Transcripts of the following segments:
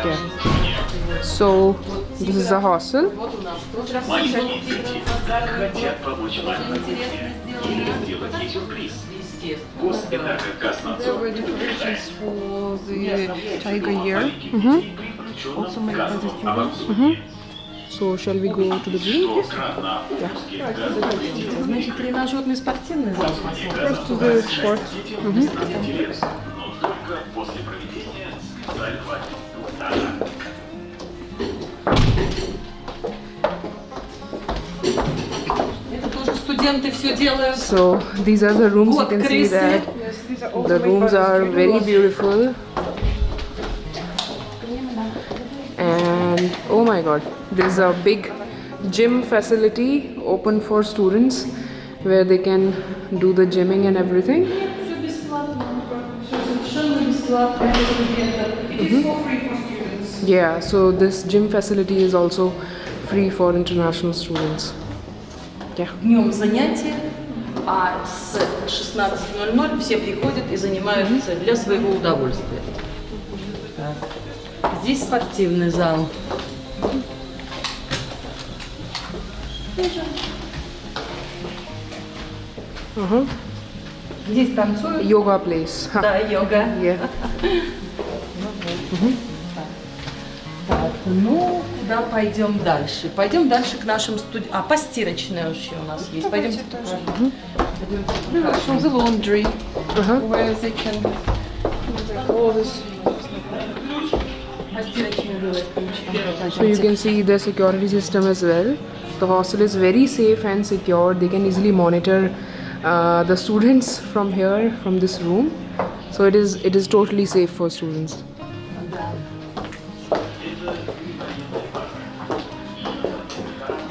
Yeah. So this is the hostel. Маленькие дети хотят помочь маленьким или сделать ей сюрприз. There were decorations for the Tiger Year, also made by the students. So shall we go to the room? Значит, тренажерный спортивный зал. First to the sport. Но только после проведения специального инструктажа. Это тоже студенты все делают. So these are the rooms. You can see that the rooms are very beautiful. And oh my god, there's a big gym facility open for students where they can do the gymming and everything. Все бесплатно. Все совершенно бесплатно. It is for free for students. Yeah, so this gym facility is also free for international students. Yeah. Днем занятия, а с 16:00 все приходят и занимаются для своего удовольствия. Так. Здесь спортивный зал. Здесь танцуют. Yoga place. Да, йога. Yeah. Так, ну, куда пойдем дальше? Пойдем дальше к нашим студентам. А, постирочная еще у нас есть. Пойдемте тоже. From the laundry, where they can do their clothes. Постирочная делает ключ. So you can see the security system as well. The hostel is very safe and secure. They can easily monitor the students from here, from this room. So it is totally safe for students.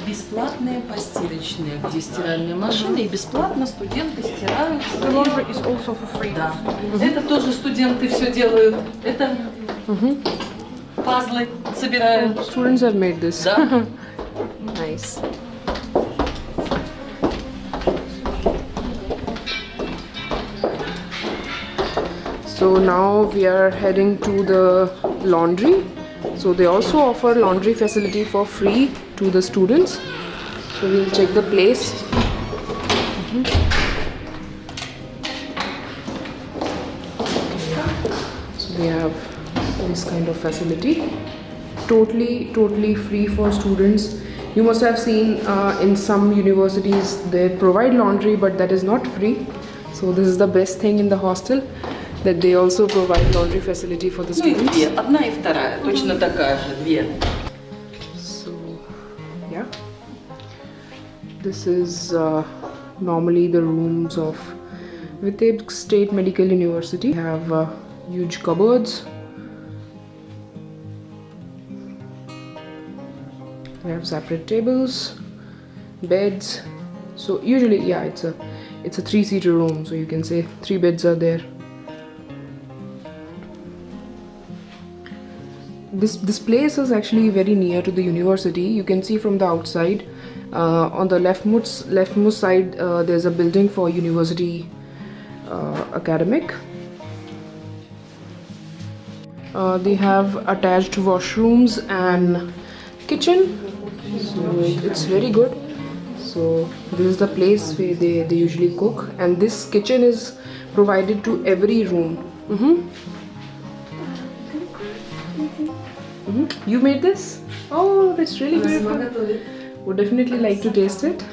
Бесплатные постирочные, где стиральные машины, и бесплатно студенты стирают. The laundry is also for free. Да. Это тоже студенты все делают. Это пазлы собирают. Students have made this. Да. Nice. So now we are heading to the laundry. So they also offer laundry facility for free to the students. So we'll check the place. So they have this kind of facility. Totally free for students. You must have seen in some universities they provide laundry, but that is not free. So this is the best thing in the hostel, that they also provide laundry facility for the Ну и students. две. Одна и вторая. Точно такая же. Две. So yeah, this is normally the rooms of Vitebsk State Medical University. We have huge cupboards. We have separate tables, beds. So usually, yeah, it's a three-seater room. So you can say 3 beds are there. This place is actually very near to the university. You can see from the outside. On the leftmost side, there's a building for university academic. They have attached washrooms and kitchen. So it's very good. So this is the place where they usually cook, and this kitchen is provided to every room. You made this? Oh, that's really beautiful. Would definitely like to taste it.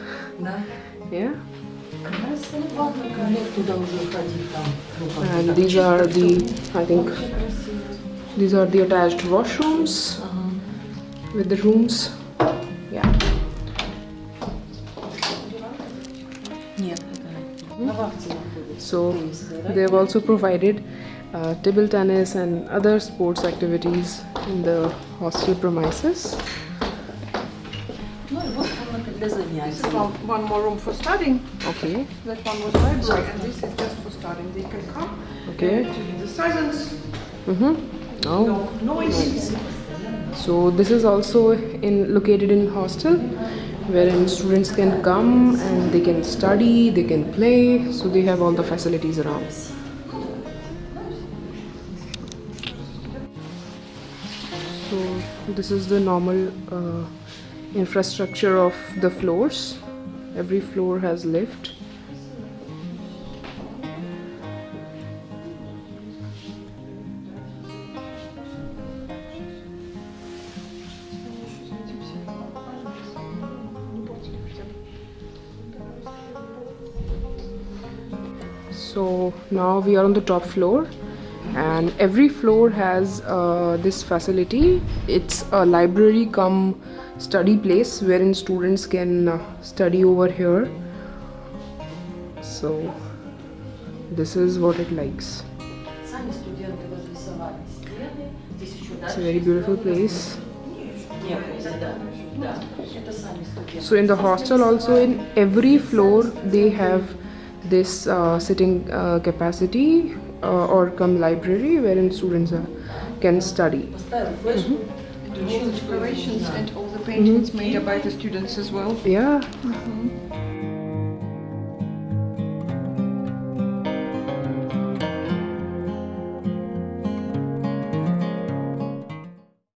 Да. Yeah. Туда уже ходить там. And these are the attached washrooms with the rooms. Yeah. Нет, это на вахте находится. So they have also provided table tennis and other sports activities in the hostel premises. Ну и вот комната для занятий. One more room for studying. Okay. That one was library, and this is just for studying. They can come. Okay. To the silence. Oh. No noise. So this is also located in hostel, wherein students can come and they can study, they can play. So they have all the facilities around. So this is the normal infrastructure of the floors. Every floor has lift. So now we are on the top floor, and every floor has this facility. It's a library cum study place wherein students can study over here. So this is what it likes. It's a very beautiful place. So in the hostel also, in every floor they have this sitting capacity or come library wherein students can study. All the decorations and all the paintings made by the students as well. Yeah.